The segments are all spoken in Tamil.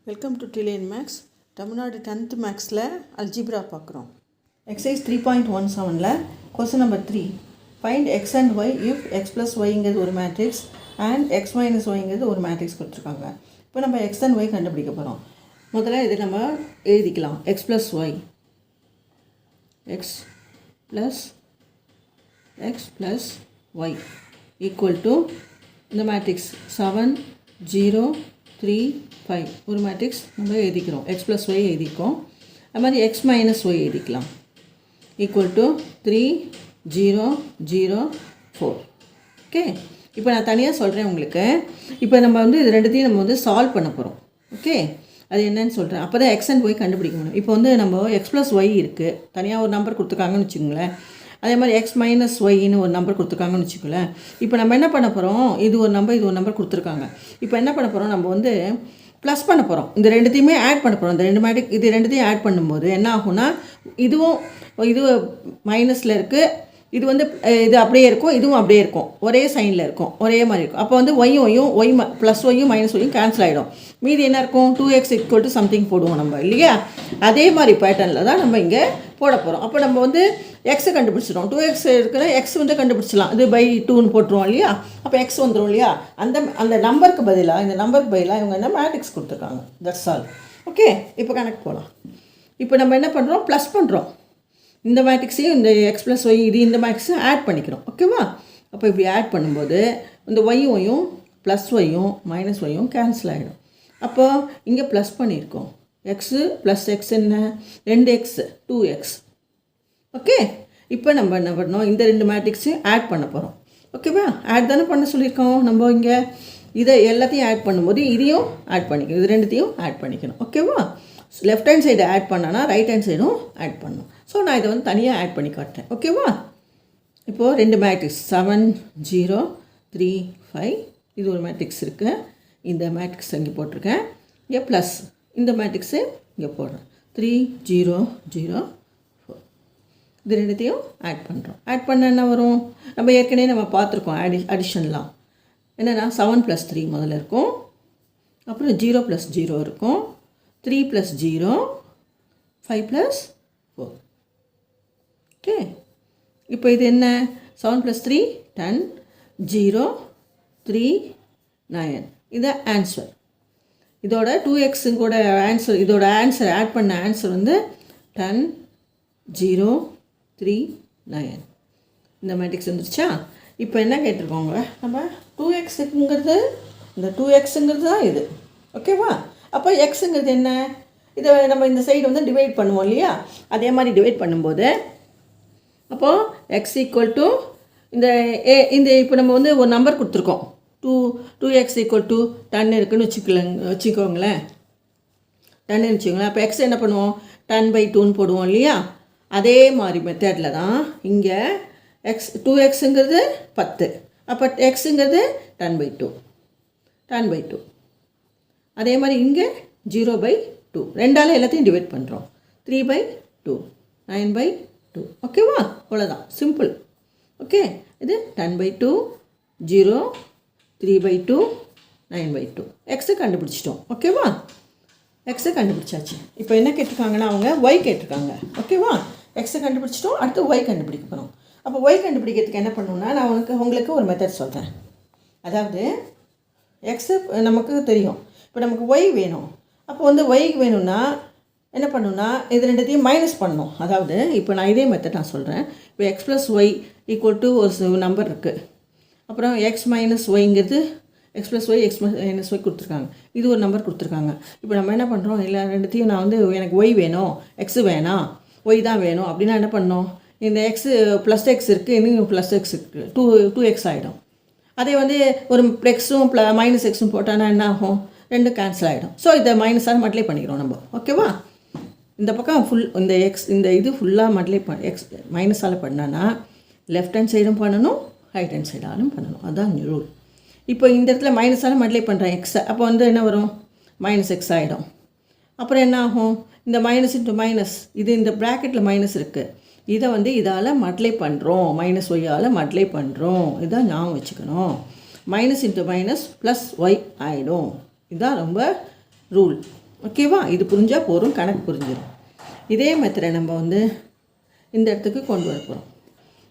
Welcome to Dilen maths. Tamil Nadu 10th மேக்ஸில் அல்ஜிப்ரா பார்க்குறோம். எக்ஸசைஸ் 3.17ல் question number 3, find x and y if x plus ஒய்ங்கிறது ஒரு மேட்ரிக்ஸ் அண்ட் எக்ஸ் மைனஸ் ஒய்ங்கிறது ஒரு மேட்ரிக்ஸ் கொடுத்துருக்காங்க. இப்போ நம்ம எக்ஸ் அண்ட் ஒய் கண்டுபிடிக்க போகிறோம். முதல்ல இது நம்ம எழுதிக்கலாம். X plus y, x plus Y equal to இந்த மேட்ரிக்ஸ் 7 0 3 5 ஒரு மேட்ரிக்ஸ் நம்ம எழுதிக்கிறோம். எக்ஸ் ப்ளஸ் ஒய் எழுதிக்கோம். அது மாதிரி எக்ஸ் மைனஸ் ஒய் எழுதிக்கலாம். Equal to 3 0 0 4. ஓகே, இப்போ நான் தனியாக சொல்கிறேன் உங்களுக்கு. இப்போ நம்ம இது ரெண்டுத்தையும் நம்ம சால்வ் பண்ண போகிறோம். ஓகே, அது என்னன்னு சொல்கிறேன். அப்போ தான் எக்ஸ் அண்ட் ஒய் கண்டுபிடிக்க முடியும். இப்போ நம்ம எக்ஸ் ப்ளஸ் ஒய் இருக்குது, தனியாக ஒரு நம்பர் கொடுத்துருக்காங்கன்னு வச்சுக்கோங்களேன். அதே மாதிரி எக்ஸ் மைனஸ் ஒய்ன்னு ஒரு நம்பர் கொடுத்துருக்காங்கன்னு வச்சுக்கோங்களேன். இப்போ நம்ம என்ன பண்ண போகிறோம், இது ஒரு நம்பர் கொடுத்துருக்காங்க. இப்போ என்ன பண்ண போகிறோம், நம்ம ப்ளஸ் பண்ண போகிறோம். இந்த ரெண்டுத்தையுமே ஆட் பண்ண போகிறோம். இந்த இது ரெண்டுத்தையும் ஆட் பண்ணும்போது என்ன ஆகும்னா, இது மைனஸில் இருக்குது, இது இது அப்படியே இருக்கும், இதுவும் அப்படியே இருக்கும், ஒரே சைனில் இருக்கும், ஒரே மாதிரி இருக்கும். அப்போ ஒய் ப்ளஸ் ஒய்யும் மைனஸ் ஒய்யும் கேன்சல் ஆகிடும். மீதி என்ன இருக்கும், 2x ஈக்குவல் டு சம்திங் போடுவோம் நம்ம, இல்லையா? அதே மாதிரி பேட்டர்னில் தான் நம்ம இங்கே போட போகிறோம். அப்போ நம்ம எக்ஸை கண்டுபிடிச்சிடும். 2x இருக்கிற எக்ஸ் கண்டுபிடிச்சிடலாம். இது பை 2ன்னு போட்டுருவோம் இல்லையா? அப்போ எக்ஸ் வந்துடும் இல்லையா? அந்த நம்பருக்கு பதிலாக இவங்க என்ன மேட்ரிக்ஸ் கொடுத்துருக்காங்க. That's all. ஓகே, இப்போ கனெக்ட் போகலாம். இப்போ நம்ம என்ன பண்ணுறோம், ப்ளஸ் பண்ணுறோம். இந்த மேட்ரிக்ஸையும் இந்த எக்ஸ் ப்ளஸ் ஒய் இந்த மேட்ரிக்ஸையும் ஆட் பண்ணிக்கிறோம். ஓகேவா? அப்போ இப்படி ஆட் பண்ணும்போது இந்த ஒய்யும் ப்ளஸ் ஒய்யும் மைனஸ் ஒய்யும் கேன்சல் ஆகிடும். அப்போது இங்கே ப்ளஸ் பண்ணியிருக்கோம். எக்ஸு ப்ளஸ் எக்ஸ் என்ன, 2x 2x. ஓகே, இப்போ நம்ம என்ன பண்ணோம், இந்த ரெண்டு மேட்ரிக்ஸையும் ஆட் பண்ண போகிறோம். ஓகேவா? ஆட் தானே பண்ண சொல்லியிருக்கோம் நம்ம. இங்கே இதை எல்லாத்தையும் ஆட் பண்ணும்போது இதையும் ஆட் பண்ணிக்கணும், இது ரெண்டுத்தையும் ஆட் பண்ணிக்கணும். ஓகேவா? லெஃப்ட் ஹேண்ட் சைடு ஆட் பண்ணனா ரைட் ஹேண்ட் சைடும் ஆட் பண்ணணும். ஸோ நான் இதை தனியாக ஆட் பண்ணி காட்டுறேன். ஓகேவா? இப்போது ரெண்டு மேட்ரிக்ஸ் 7 0 3 5 இது ஒரு மேட்ரிக்ஸ் இருக்குது. இந்த மேட்ரிக்ஸ் இங்கே போட்டிருக்கேன். இங்கே ப்ளஸ் இந்த மேட்ரிக்ஸு இங்கே போடுறேன். 3 0 0 4 இது ரெண்டுத்தையும் ஆட் பண்ணுறோம். ஆட் பண்ண என்ன வரும், நம்ம ஏற்கனவே பார்த்துருக்கோம் அடிஷன்லாம். என்னென்னா 7 + 3 முதல்ல இருக்கும், அப்புறம் 0 + 0 இருக்கும், 3 + 0 5 + 4. ஓகே, இப்போ இது என்ன, 7 + 3 10 0 3 9 இது ஆன்சர். இதோட 2x கூட ஆன்சர், இதோட ஆன்சர் ஆட் பண்ண ஆன்சர் 10 0 3 9 இந்த மேட்ரிக்ஸ் வந்துருச்சா? இப்போ என்ன கேட்டிருக்கோங்க, நம்ம 2xங்கிறது இந்த 2xங்கிறது தான் இது. ஓகேவா? அப்போ எக்ஸுங்கிறது என்ன, இதை நம்ம இந்த சைடு டிவைட் பண்ணுவோம் இல்லையா? அதே மாதிரி டிவைட் பண்ணும்போது அப்போது எக்ஸ் ஈக்குவல் டு இந்த இப்போ நம்ம ஒரு நம்பர் கொடுத்துருக்கோம். 2x = 10 இருக்குன்னு வச்சுக்கோங்களேன். 10ன்னு வச்சுக்கோங்களேன். அப்போ எக்ஸ் என்ன பண்ணுவோம், 10/2ன்னு போடுவோம் இல்லையா? அதே மாதிரி மெத்தடில் தான் இங்கே2xங்கிறது 10, அப்போ எக்ஸுங்கிறது 10/2. அதே மாதிரி இங்கே 0/2 ரெண்டால் எல்லாத்தையும் டிவைட் பண்ணுறோம். 3/2 9/2. ஓகேவா? அவ்வளோதான், சிம்பிள். ஓகே, இது 10/2 0 3/2 9/2 எக்ஸை கண்டுபிடிச்சிட்டோம். ஓகேவா? எக்ஸை கண்டுபிடிச்சாச்சு. இப்போ என்ன கேட்டிருக்காங்கன்னா அவங்க ஒய் கேட்டிருக்காங்க. ஓகேவா? எக்ஸை கண்டுபிடிச்சிட்டோம், அடுத்து ஒய் கண்டுபிடிக்க போகிறோம். அப்போ ஒய் கண்டுபிடிக்கிறதுக்கு என்ன பண்ணணும்னா, நான் உங்களுக்கு ஒரு மெத்தட் சொல்கிறேன். அதாவது எக்ஸு நமக்கு தெரியும். இப்போ நமக்கு ஒய் வேணும். அப்போ ஒய்க்கு வேணும்னா என்ன பண்ணணும்னா, இது ரெண்டுத்தையும் மைனஸ் பண்ணணும். அதாவது இப்போ நான் இதே மெத்தட் நான் சொல்கிறேன். இப்போ x plus Y equal to ஒரு நம்பர் இருக்குது, அப்புறம் எக்ஸ் மைனஸ் ஒய்ங்கிறது x plus y x minus y கொடுத்துருக்காங்க, இது ஒரு நம்பர் கொடுத்துருக்காங்க. இப்போ நம்ம என்ன பண்ணுறோம், இல்லை ரெண்டுத்தையும் நான் எனக்கு ஒய் வேணும், எக்ஸு வேணாம், ஒய் தான் வேணும் அப்படின்னா என்ன பண்ணணும், இந்த எக்ஸு ப்ளஸ் எக்ஸ் இருக்குது, இன்னும் ப்ளஸ் எக்ஸ் இருக்குது, 2x ஆகிடும். அதே ஒரு எக்ஸும் மைனஸ் எக்ஸும் போட்டானா என்ன ஆகும், ரெண்டும் கேன்சல் ஆகிடும். ஸோ இதை மைனஸாக மல்டிப்ளை பண்ணிக்கிறோம் நம்ம. ஓகேவா? இந்த பக்கம் இந்த எக்ஸ் இது ஃபுல்லாக எக்ஸ் மைனஸால் பண்ணான்னா லெஃப்ட் ஹேண்ட் சைடும் பண்ணணும், ரைட் ஹேண்ட் சைடாலும் பண்ணணும். அதுதான் ரூல். இப்போ இந்த இடத்துல மைனஸால் மல்டிப்ளை பண்ணுறேன் எக்ஸை. அப்போ என்ன வரும், -x ஆகிடும். அப்புறம் என்ன ஆகும், இந்த மைனஸ் இன்ட்டு மைனஸ், இது இந்த ப்ராக்கெட்டில் மைனஸ் இருக்குது, இதை இதால் மல்டிப்ளை பண்ணுறோம், மைனஸ் ஒய்யால் மல்டிப்ளை பண்ணுறோம். இதான் ஞாபகம் வச்சுக்கணும். -× -+y ஆகிடும். இதுதான் ரொம்ப ரூல். ஓகேவா? இது புரிஞ்சால் போதும், கணக்கு புரிஞ்சிடும். இதே மெத்தடை நம்ம வந்து இந்த இடத்துக்கு கொண்டு வர போகிறோம்.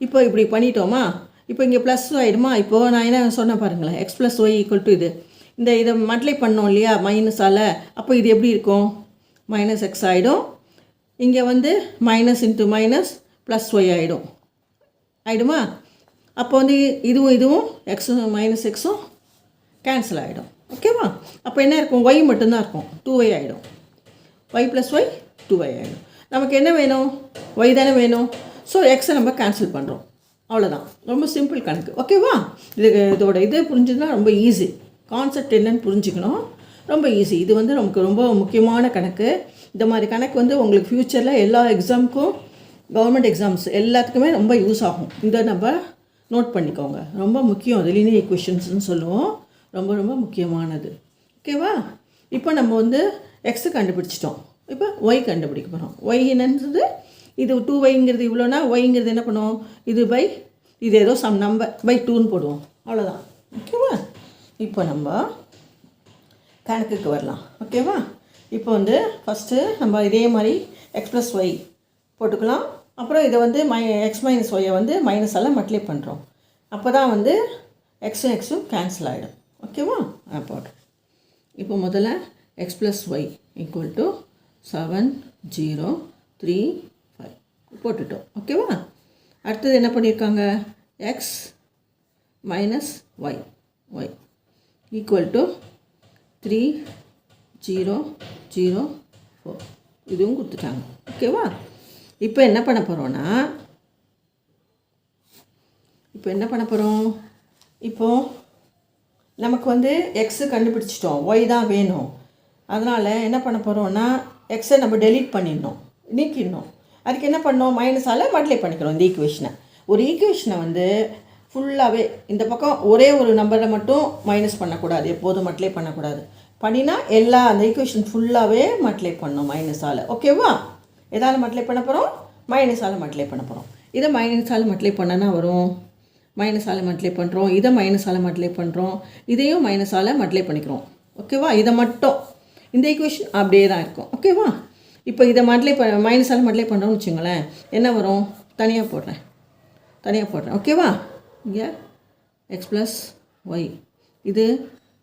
இப்போ இப்படி பண்ணிட்டோமா? இப்போ இங்கே ப்ளஸ் ஆகிடுமா? இப்போது நான் என்ன சொன்ன பாருங்களேன், X plus Y equal to இது. இதை மல்டிப்ளை பண்ணோம் இல்லையா மைனஸால், அப்போ இது எப்படி இருக்கும்? மைனஸ் எக்ஸ் ஆகிடும். இங்கே வந்து minus into minus plus Y ஆகிடும். ஆகிடுமா? அப்போ வந்து இதுவும் எக்ஸும் மைனஸ் எக்ஸும் கேன்சல் ஆகிடும். ஓகேவா? அப்போ என்ன இருக்கும்? ஒய் மட்டும்தான் இருக்கும். 2y ஆகிடும். ஒய் ப்ளஸ் ஒய் 2y ஆகிடும். நமக்கு என்ன வேணும்? ஒய் தானே வேணும். ஸோ எக்ஸை நம்ம கேன்சல் பண்ணுறோம். அவ்வளோதான். ரொம்ப சிம்பிள் கணக்கு. ஓகேவா? இதோட இது புரிஞ்சுதுன்னா ரொம்ப ஈஸி. கான்செப்ட் என்னன்னு புரிஞ்சுக்கணும். ரொம்ப ஈஸி. இது வந்து நமக்கு ரொம்ப முக்கியமான கணக்கு. இந்த மாதிரி கணக்கு வந்து உங்களுக்கு ஃப்யூச்சரில் எல்லா எக்ஸாமுக்கும், கவர்மெண்ட் எக்ஸாம்ஸ் எல்லாத்துக்குமே ரொம்ப யூஸ் ஆகும். இதை நம்ம நோட் பண்ணிக்கோங்க. ரொம்ப முக்கியம். அது லீனியர் ஈக்குவேஷன்ஸ்னு சொல்லுவோம். ரொம்ப ரொம்ப முக்கியமானது. ஓகேவா? இப்போ நம்ம வந்து எக்ஸை கண்டுபிடிச்சிட்டோம். இப்போ ஒய் கண்டுபிடிக்க போகிறோம். ஒய் என்னன்றது இது 2yங்கிறது இவ்வளோனா, ஒய்ங்கிறது என்ன பண்ணுவோம்? இது பை இது ஏதோ சம் நம்பர் பை 2ன்னு போடுவோம். அவ்வளோதான். ஓகேவா? இப்போ நம்ம கணக்குக்கு வரலாம். ஓகேவா? இப்போ வந்து ஃபஸ்ட்டு நம்ம இதே மாதிரி எக்ஸ் ப்ளஸ் ஒய் போட்டுக்கலாம். அப்புறம் இதை வந்து எக்ஸ் மைனஸ் ஒய்யை வந்து மைனஸால் மல்டிப்ளை பண்ணுறோம். அப்போ தான் வந்து எக்ஸும் கேன்சல் ஆகிடும். ஓகேவா? போட்டோம். இப்போ முதல்ல X plus Y equal to 7 0 3 5 போட்டுட்டோம். ஓகேவா? அடுத்தது என்ன பண்ணியிருக்காங்க? X minus Y equal to 3 0 0 4 இதுவும் கொடுத்துட்டாங்க. ஓகேவா? இப்போ என்ன பண்ண போகிறோன்னா, இப்போது நமக்கு வந்து எக்ஸு கண்டுபிடிச்சிட்டோம், ஒய் தான் வேணும். அதனால் என்ன பண்ண போகிறோன்னா, எக்ஸை நம்ம டெலீட் பண்ணிடணும், நீக்கிடணும். அதுக்கு என்ன பண்ணோம்? மைனஸால் மல்டிப்ளை பண்ணிக்கிறோம் இந்த ஈக்குவேஷனை. ஒரு ஈக்குவேஷனை வந்து ஃபுல்லாகவே இந்த பக்கம் ஒரே ஒரு நம்பரை மட்டும் மைனஸ் பண்ணக்கூடாது, எப்போதும் மல்டிப்ளை பண்ணக்கூடாது. பண்ணினா எல்லா அந்த ஈக்குவேஷன் ஃபுல்லாகவே மல்டிப்ளை பண்ணணும் மைனஸால். ஓகேவா? எதால் மல்டிப்ளை பண்ண போகிறோம்? மைனஸால் மல்டிப்ளை பண்ண போகிறோம். இதை மைனஸால் மல்டிப்ளை பண்ணனா வரும். மைனஸால் மல்டிப்ளை பண்ணுறோம், இதை மைனஸால் மல்டிப்ளை பண்ணுறோம், இதையும் மைனஸால் மல்டிப்ளை பண்ணிக்கிறோம். ஓகேவா? இதை மட்டும் இந்த ஈக்குவேஷன் அப்படியே தான் இருக்கும். ஓகேவா? இப்போ இதை மைனஸால் மல்டிப்ளை பண்ணுறோம்னு வச்சுங்களேன், என்ன வரும்? தனியாக போடுறேன். ஓகேவா? இங்கே எக்ஸ் ப்ளஸ் ஒய் இது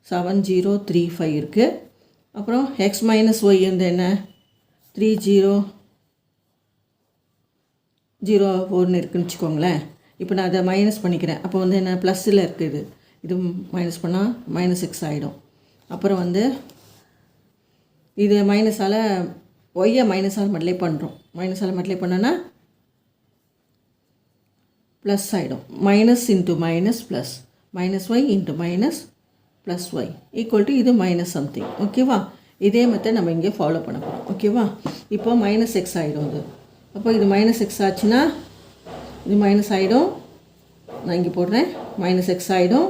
7 0 3 5 இருக்குது. அப்புறம் எக்ஸ் மைனஸ் ஒய் வந்து என்ன? 3 0 0 4ன்னு இருக்குதுன்னு வச்சுக்கோங்களேன். இப்போ நான் அதை மைனஸ் பண்ணிக்கிறேன். அப்போ வந்து என்ன? ப்ளஸ்ஸில் இருக்குது. இது மைனஸ் பண்ணால் மைனஸ் எக்ஸ் ஆகிடும். அப்புறம் வந்து இது மைனஸால் ஒய்யை மைனஸால் மல்டிப்ளை பண்ணுறோம். மைனஸால் மல்டிப்ளை பண்ணோன்னா ப்ளஸ் ஆகிடும். Minus into minus plus, minus Y into minus plus Y equal to இது மைனஸ் சம்திங். ஓகேவா? இதே மெத்தட் நம்ம இங்கே ஃபாலோ பண்ண போகிறோம். ஓகேவா? இப்போ மைனஸ் எக்ஸ் ஆகிடும். இது அப்போ இது மைனஸ் எக்ஸ் ஆச்சுன்னா இது மைனஸ் ஆகிடும். நான் இங்கே போடுறேன், மைனஸ் எக்ஸ் ஆகிடும்.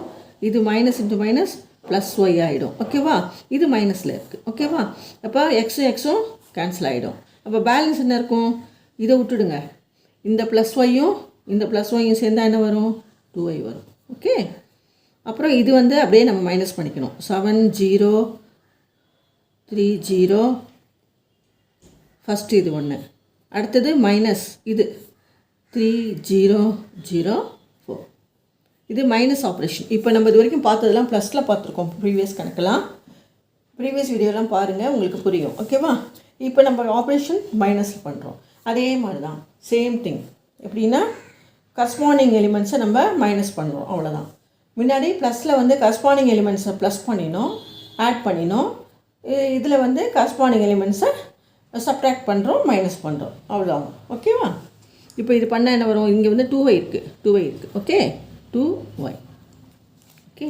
இது minus into minus plus Y ஆகிடும். ஓகேவா? இது மைனஸில் இருக்குது. ஓகேவா? அப்போ எக்ஸும் கேன்சல் ஆகிடும். அப்போ பேலன்ஸ் என்ன இருக்கும்? இதை விட்டுடுங்க. இந்த ப்ளஸ் ஒய்யும் சேர்ந்தால் என்ன வரும்? 2y வரும். ஓகே. அப்புறம் இது வந்து அப்படியே நம்ம மைனஸ் பண்ணிக்கணும். 7 0 3 0 ஃபஸ்ட்டு இது ஒன்று. அடுத்தது மைனஸ் இது 3 0 0 4 இது மைனஸ் ஆப்ரேஷன். இப்போ நம்ம இது வரைக்கும் பார்த்ததெல்லாம் ப்ளஸில் பார்த்துருக்கோம். ப்ரீவியஸ் வீடியோலாம் பாருங்கள், உங்களுக்கு புரியும். ஓகேவா? இப்போ நம்ம ஆப்ரேஷன் மைனஸில் பண்ணுறோம். அதே மாதிரி தான், சேம் திங். எப்படின்னா கரஸ்பாண்டிங் எலிமெண்ட்ஸை நம்ம மைனஸ் பண்ணுறோம், அவ்வளோதான். முன்னாடி ப்ளஸில் வந்து கரஸ்பாண்டிங் எலிமெண்ட்ஸை ப்ளஸ் பண்ணினோம், ஆட் பண்ணினோம். இதில் வந்து கரஸ்பாண்டிங் எலிமெண்ட்ஸை சப்ட்ராக்ட் பண்ணுறோம், மைனஸ் பண்ணுறோம், அவ்வளோதான். ஓகேவா? இப்போ இது பண்ணால் என்ன வரும்? இங்கே வந்து 2y இருக்குது. Okay, 2y. ஓகே,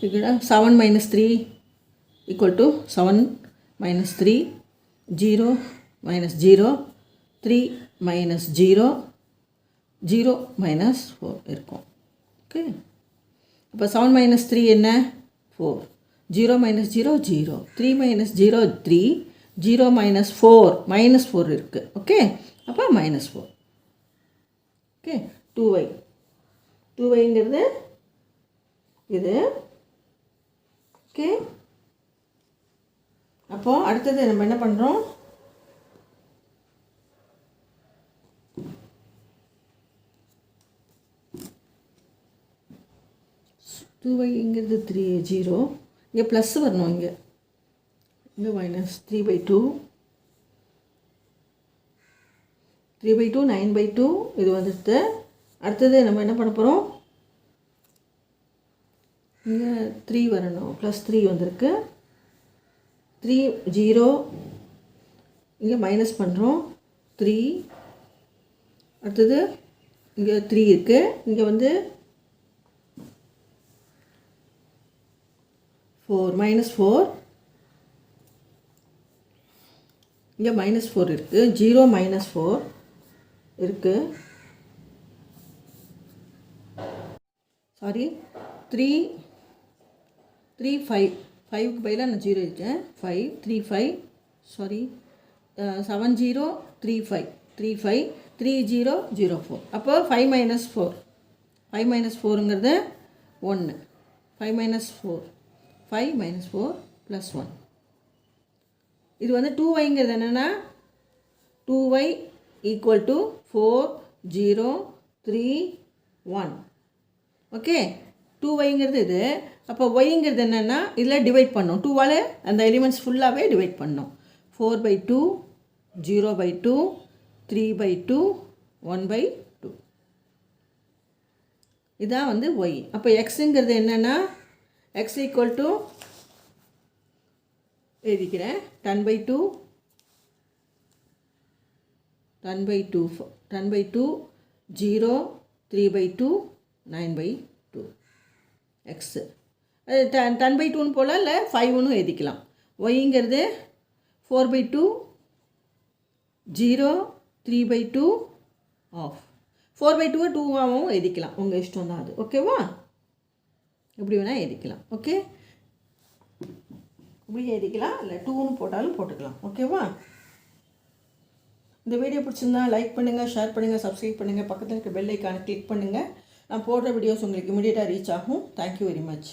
இதுக்கு 7 minus 3 equal to 7 minus 3 0 minus 0 3 minus 0 0 minus 4 இருக்கும். ஓகே, இப்போ 7 மைனஸ் 3 என்ன? 4. 0 மைனஸ் 0 0, 3 மைனஸ் 0 3, 0 மைனஸ் 4 இருக்குது. ஓகே, அப்போ மைனஸ் 4. ஓகே, 2yங்கிறது இது. ஓகே, அப்போது அடுத்தது நம்ம என்ன பண்ணுறோம், டூ ஒய்ங்கிறது 0, இங்கே ப்ளஸ் வரணும், இங்கே மைனஸ் 3/2, 3/2 9/2 இது வந்துடுது. அடுத்தது நம்ம என்ன பண்ண போகிறோம், இங்கே 3 வரணும், +3 வந்திருக்கு, 3 0, இங்கே மைனஸ் பண்ணுறோம் 3, அடுத்தது இங்கே 3 இருக்குது, இங்கே வந்து 4 -4, இங்கே -4 இருக்குது, 0 -4 இருக்குது, சாரி 3 5, 5க்கு பதிலாக நான் 0 இருக்கேன், 5 3 5, சாரி 7 0 3 5 3 5 3 0 0 4, அப்போ 5 -4, 5 -4ங்கிறது 1, 5 -4 5 -4 +1. இது வந்து 2yங்கிறது என்னென்னா 2y = 4 0 3 1. ஓகே, 2yங்கிறது இது. அப்போ yங்கிறது என்னென்னா இதில் டிவைட் பண்ணோம், 2ஆல் அந்த எலிமெண்ட்ஸ் ஃபுல்லாகவே டிவைட் பண்ணோம். 4/2 0/2 3/2 1/2. இதான் வந்து y. அப்போ xங்கிறது என்னென்னா x = எழுதிக்கிறேன் 10/2 10/2 10/2 0 3/2 9/2 x. அது 10/2ன்னு போல் இல்லை 5ன்னு எழுதிக்கலாம். yங்கிறது 4/2 0 3/2 ஆஃப். 4/2 2ஆகவும் எழுதிக்கலாம், உங்கள் இஷ்டம் தான் அது. ஓகேவா, எப்படி வேணால் எழுதிக்கலாம். ஓகே, இப்படி எழுதிக்கலாம், இல்லை 2ன்னு போட்டாலும் போட்டுக்கலாம். ஓகேவா, இந்த வீடியோ பிடிச்சிருந்தா லைக் பண்ணுங்கள், ஷேர் பண்ணுங்கள், சப்ஸ்கிரைப் பண்ணுங்கள், பக்கத்தில் இருக்க பெல் ஐக்கானை கிளிக் பண்ணுங்கள். நான் போடுற வீடியோஸ் உங்களுக்கு இமீடியட்டாக ரீச் ஆகும். Thank you very much.